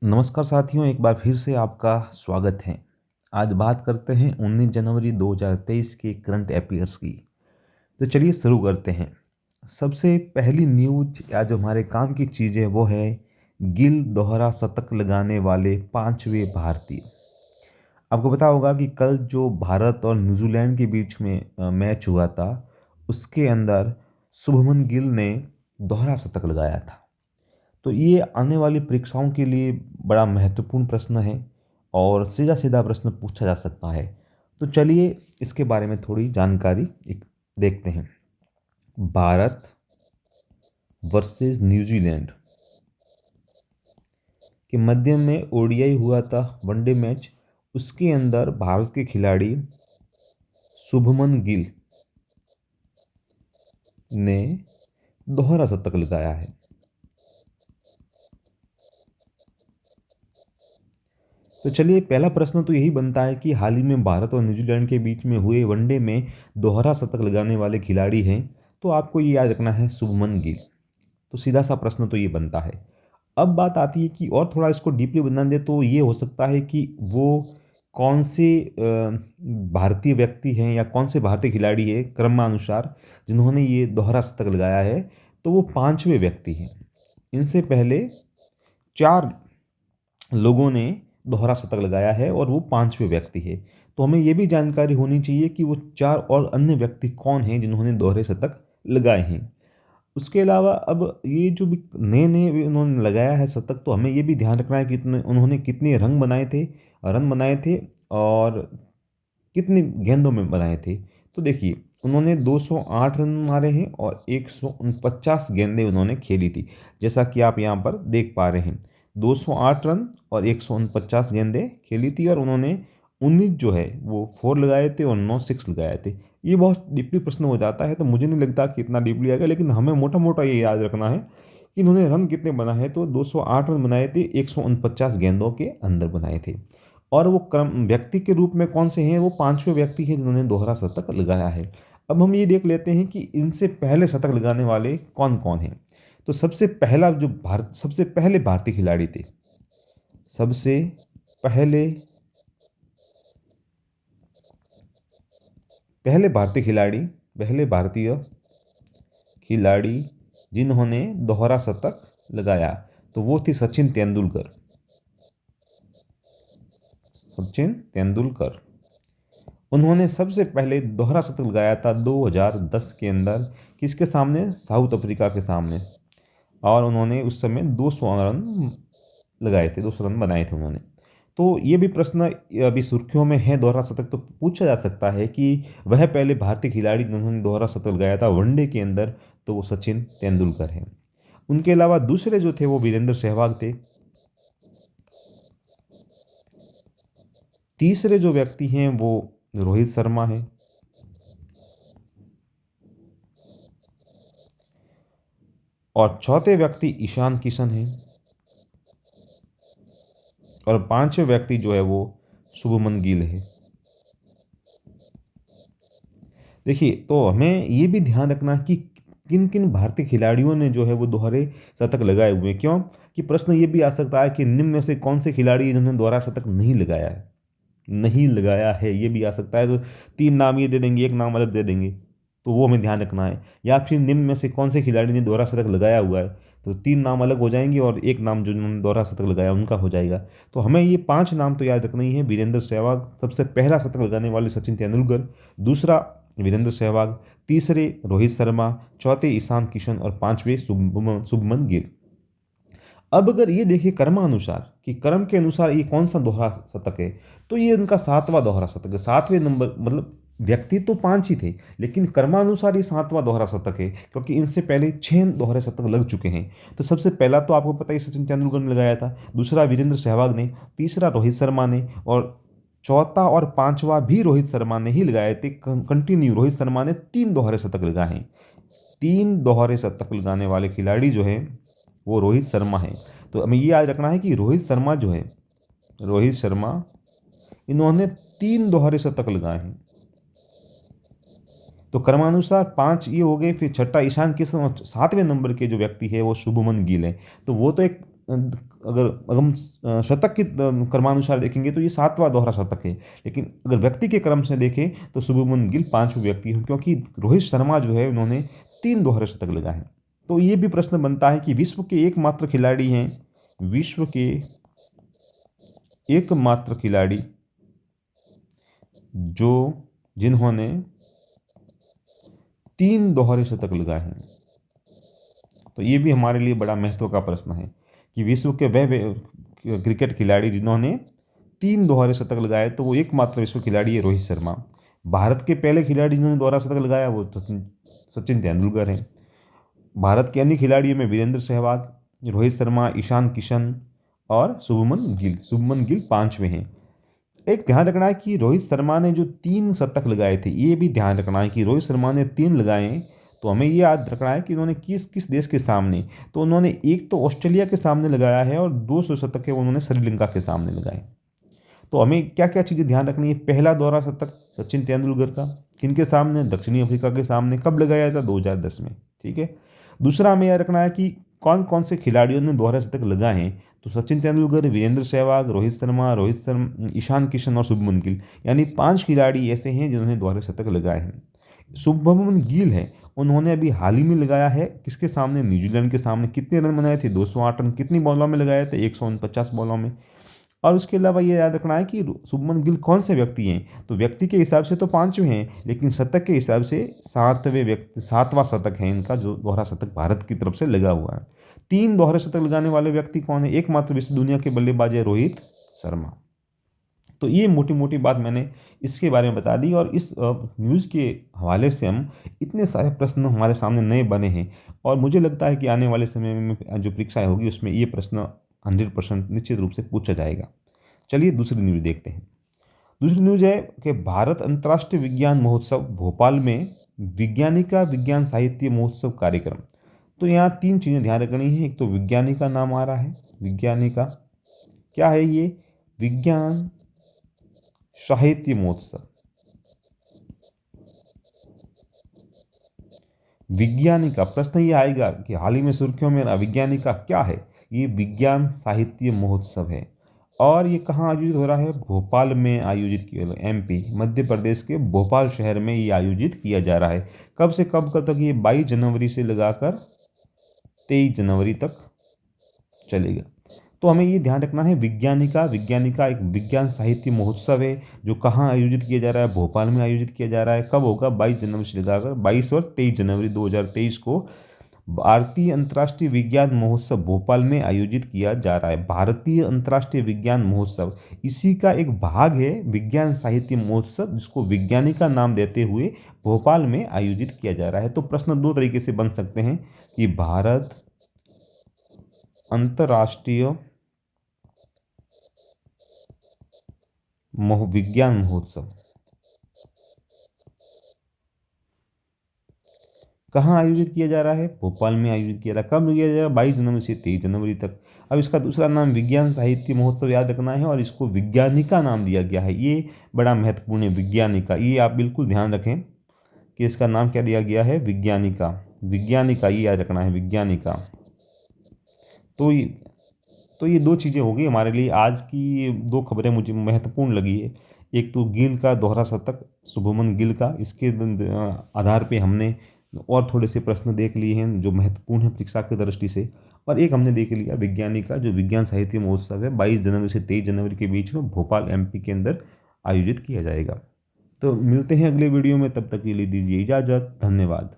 नमस्कार साथियों, एक बार फिर से आपका स्वागत है। आज बात करते हैं 19 जनवरी 2023 के करंट अफेयर्स की। तो चलिए शुरू करते हैं। सबसे पहली न्यूज या जो हमारे काम की चीज़ है वो है गिल दोहरा शतक लगाने वाले पांचवें भारतीय। आपको पता होगा कि कल जो भारत और न्यूजीलैंड के बीच में मैच हुआ था, उसके अंदर शुभमन गिल ने दोहरा शतक लगाया था। तो ये आने वाली परीक्षाओं के लिए बड़ा महत्वपूर्ण प्रश्न है और सीधा सीधा प्रश्न पूछा जा सकता है। तो चलिए इसके बारे में थोड़ी जानकारी देखते हैं। भारत वर्सेस न्यूजीलैंड के मध्य में ओडीआई हुआ था, वनडे मैच। उसके अंदर भारत के खिलाड़ी शुभमन गिल ने दोहरा शतक लगाया है। तो चलिए पहला प्रश्न तो यही बनता है कि हाल ही में भारत और न्यूजीलैंड के बीच में हुए वनडे में दोहरा शतक लगाने वाले खिलाड़ी हैं, तो आपको ये याद रखना है शुभमन गिल। तो सीधा सा प्रश्न तो ये बनता है। अब बात आती है कि और थोड़ा इसको डीपली बना दे तो ये हो सकता है कि वो कौन से भारतीय व्यक्ति हैं या कौन से भारतीय खिलाड़ी हैं क्रमानुसार जिन्होंने ये दोहरा शतक लगाया है। तो वो पांचवें व्यक्ति हैं। इनसे पहले चार लोगों ने दोहरा शतक लगाया है और वो पांचवें व्यक्ति है। तो हमें ये भी जानकारी होनी चाहिए कि वो चार और अन्य व्यक्ति कौन हैं जिन्होंने दोहरे शतक लगाए हैं। उसके अलावा अब ये जो भी नए नए उन्होंने लगाया है शतक, तो हमें ये भी ध्यान रखना है कि उन्होंने कितने रन बनाए थे, और कितनी गेंदों में बनाए थे। तो देखिए उन्होंने 208 रन मारे हैं और 149 गेंदें उन्होंने खेली थी। जैसा कि आप यहाँ पर देख पा रहे हैं, 208 रन और 149 गेंदें खेली थी और उन्होंने 19 जो है वो 4 लगाए थे और 9 6 लगाए थे। ये बहुत डीपली प्रश्न हो जाता है, तो मुझे नहीं लगता कि इतना डीपली आएगा, लेकिन हमें मोटा मोटा ये याद रखना है कि इन्होंने रन कितने बनाए हैं। तो 208 रन बनाए थे, 149 गेंदों के अंदर बनाए थे। और वो क्रम व्यक्ति के रूप में कौन से हैं, वो पांचवें व्यक्ति हैं जिन्होंने दोहरा शतक लगाया है। अब हम ये देख लेते हैं कि इनसे पहले शतक लगाने वाले कौन कौन हैं। तो सबसे पहले भारतीय खिलाड़ी थे, सबसे पहले पहले भारतीय खिलाड़ी पहले भारतीय खिलाड़ी जिन्होंने दोहरा शतक लगाया, तो वो थी सचिन तेंदुलकर। उन्होंने सबसे पहले दोहरा शतक लगाया था 2010 के अंदर, किसके सामने, साउथ अफ्रीका के सामने। और उन्होंने उस समय 200 रन लगाए थे, 200 रन बनाए थे उन्होंने। तो ये भी प्रश्न अभी सुर्खियों में है, दोहरा शतक तो पूछा जा सकता है कि वह पहले भारतीय खिलाड़ी जिन्होंने दोहरा शतक लगाया था वनडे के अंदर, तो वो सचिन तेंदुलकर हैं। उनके अलावा दूसरे जो थे वो वीरेंद्र सहवाग थे। तीसरे जो व्यक्ति हैं वो रोहित शर्मा हैं। और चौथे व्यक्ति ईशान किशन हैं। और पांचवें व्यक्ति जो है वो शुभमन गिल है। देखिए तो हमें ये भी ध्यान रखना है कि किन किन भारतीय खिलाड़ियों ने जो है वो दोहरे शतक लगाए हुए हैं। क्यों कि प्रश्न ये भी आ सकता है कि निम्न में से कौन से खिलाड़ी हैं जिन्होंने दोहरा शतक नहीं लगाया है, ये भी आ सकता है। तो तीन नाम ये दे देंगे, एक नाम अलग दे देंगे, तो वो हमें ध्यान रखना है। या फिर निम्न में से कौन से खिलाड़ी ने दोहरा शतक लगाया हुआ है, तो तीन नाम अलग हो जाएंगे और एक नाम जो जिन्होंने दोहरा शतक लगाया उनका हो जाएगा। तो हमें ये पांच नाम तो याद रखना ही है। वीरेंद्र सहवाग, सबसे पहला शतक लगाने वाले सचिन तेंदुलकर, दूसरा वीरेंद्र सहवाग, तीसरे रोहित शर्मा, चौथे ईशान किशन और पांचवें शुभमन गिल। अब अगर ये देखिए कर्मानुसार कि कर्म के अनुसार ये कौन सा दोहरा शतक है, तो ये उनका सातवां दोहरा शतक है। सातवें नंबर मतलब व्यक्ति तो पांच ही थे, लेकिन कर्मानुसार ये सातवां दोहरा शतक है, क्योंकि इनसे पहले छह दोहरे शतक लग चुके हैं। तो सबसे पहला तो आपको पता है सचिन तेंदुलकर ने लगाया था, दूसरा वीरेंद्र सहवाग ने, तीसरा रोहित शर्मा ने, और चौथा और पांचवा भी रोहित शर्मा ने ही लगाए थे। कंटिन्यू रोहित शर्मा ने तीन दोहरे शतक लगाए हैं। तीन दोहरे शतक लगाने वाले खिलाड़ी जो हैं वो रोहित शर्मा है। तो हमें ये याद रखना है कि रोहित शर्मा इन्होंने तीन दोहरे शतक लगाए हैं। तो क्रमानुसार पांच ये हो गए, फिर छठा ईशान किशन और सातवें नंबर के जो व्यक्ति है वो शुभमन गिल है। तो वो तो एक अगर हम शतक की क्रमानुसार देखेंगे तो ये 7वां दोहरा शतक है। लेकिन अगर व्यक्ति के क्रम से देखें तो शुभमन गिल 5वें व्यक्ति हैं, क्योंकि रोहित शर्मा जो है उन्होंने 3 दोहरे शतक लगाए हैं। तो ये भी प्रश्न बनता है कि विश्व के एकमात्र खिलाड़ी हैं, विश्व के एकमात्र खिलाड़ी जो जिन्होंने 3 दोहरे शतक लगाए हैं। तो ये भी हमारे लिए बड़ा महत्व का प्रश्न है कि विश्व के वह क्रिकेट खिलाड़ी जिन्होंने 3 दोहरे शतक लगाए, तो वो एकमात्र विश्व खिलाड़ी है रोहित शर्मा। भारत के पहले खिलाड़ी जिन्होंने दोहरा शतक लगाया वो सचिन तेंदुलकर हैं। भारत के अन्य खिलाड़ियों में वीरेंद्र सहवाग, रोहित शर्मा, ईशान किशन और शुभमन गिल 5वें हैं। एक ध्यान रखना है कि रोहित शर्मा ने जो 3 शतक लगाए थे, ये भी ध्यान रखना है कि रोहित शर्मा ने 3 लगाए हैं। तो हमें ये याद रखना है कि उन्होंने किस किस देश के सामने, तो उन्होंने एक तो ऑस्ट्रेलिया के सामने लगाया है और 200 शतक है उन्होंने श्रीलंका के सामने लगाए। तो हमें क्या क्या चीज़ें ध्यान रखनी है। पहला दोहरा शतक सचिन तेंदुलकर का किनके सामने, दक्षिणी अफ्रीका के सामने, कब लगाया था, 2010 में। ठीक है। दूसरा हमें याद रखना है कि कौन कौन से खिलाड़ियों ने दोहरा शतक लगाए हैं। तो सचिन तेंदुलकर, वीरेंद्र सहवाग, रोहित शर्मा, ईशान किशन और शुभमन गिल, यानी 5 खिलाड़ी ऐसे हैं जिन्होंने दोहरे शतक लगाए हैं। शुभमन गिल है, उन्होंने अभी हाल ही में लगाया है किसके सामने, न्यूजीलैंड के सामने। कितने रन बनाए थे, 208 रन। कितनी बॉलों में लगाए थे, 149 बॉलों में। और उसके अलावा ये याद रखना है कि शुभमन गिल कौन से व्यक्ति हैं। तो व्यक्ति के हिसाब से तो 5वें हैं, लेकिन शतक के हिसाब से 7वां शतक है इनका, जो दोहरा शतक भारत की तरफ से लगा हुआ है। 3 दोहरे शतक लगाने वाले व्यक्ति कौन है, एकमात्र विश्व दुनिया के बल्लेबाज है रोहित शर्मा। तो ये मोटी मोटी बात मैंने इसके बारे में बता दी। और इस न्यूज़ के हवाले से हम इतने सारे प्रश्न हमारे सामने नए बने हैं, और मुझे लगता है कि आने वाले समय में जो परीक्षाएं होगी उसमें ये प्रश्न 100% निश्चित रूप से पूछा जाएगा। चलिए दूसरी न्यूज़ देखते हैं। दूसरी न्यूज़ है कि भारत अंतर्राष्ट्रीय विज्ञान महोत्सव भोपाल में विज्ञानिका विज्ञान साहित्य महोत्सव कार्यक्रम। तो यहाँ 3 चीज़ें ध्यान रखनी है। एक तो विज्ञानिका नाम आ रहा है, विज्ञानिका क्या है, ये विज्ञान साहित्य महोत्सव। विज्ञानिका, प्रश्न ये आएगा कि हाल ही में सुर्खियों में विज्ञानिका क्या है, ये विज्ञान साहित्य महोत्सव है। और ये कहाँ आयोजित हो रहा है, भोपाल में आयोजित किया, MP मध्य प्रदेश के भोपाल शहर में ये आयोजित किया जा रहा है। कब से कब तक, ये 22 जनवरी से लगाकर 23 जनवरी तक चलेगा। तो हमें ये ध्यान रखना है, विज्ञानिका एक विज्ञान साहित्य महोत्सव है जो कहाँ आयोजित किया जा रहा है, भोपाल में आयोजित किया जा रहा है। कब होगा, 22 जनवरी से लगाकर 22 और 23 जनवरी 2023 को भारतीय अंतर्राष्ट्रीय विज्ञान महोत्सव भोपाल में आयोजित किया जा रहा है। भारतीय अंतर्राष्ट्रीय विज्ञान महोत्सव, इसी का एक भाग है विज्ञान साहित्य महोत्सव, जिसको विज्ञानिका नाम देते हुए भोपाल में आयोजित किया जा रहा है। तो प्रश्न 2 तरीके से बन सकते हैं कि भारत अंतर्राष्ट्रीय विज्ञान महोत्सव कहाँ आयोजित किया जा रहा है, भोपाल में आयोजित किया जा रहा है। कब किया जा रहा है, 22 जनवरी से 23 जनवरी तक। अब इसका दूसरा नाम विज्ञान साहित्य महोत्सव याद रखना है, और इसको विज्ञानिका नाम दिया गया है। ये बड़ा महत्वपूर्ण है, विज्ञानिका, ये आप बिल्कुल ध्यान रखें कि इसका नाम क्या दिया गया है, विज्ञानिका। ये याद रखना है, विज्ञानिका। तो ये 2 चीज़ें हो गई हमारे लिए। आज की 2 खबरें मुझे महत्वपूर्ण लगी है। एक तो गिल का दोहरा शतक, शुभमन गिल का, इसके आधार पे हमने और थोड़े से प्रश्न देख लिए हैं जो महत्वपूर्ण है परीक्षा की दृष्टि से। और एक हमने देख लिया विज्ञानिका, जो विज्ञान साहित्य महोत्सव है 22 जनवरी से 23 जनवरी के बीच में भोपाल MP के अंदर आयोजित किया जाएगा। तो मिलते हैं अगले वीडियो में, तब तक के लिए दीजिए इजाज़त। धन्यवाद।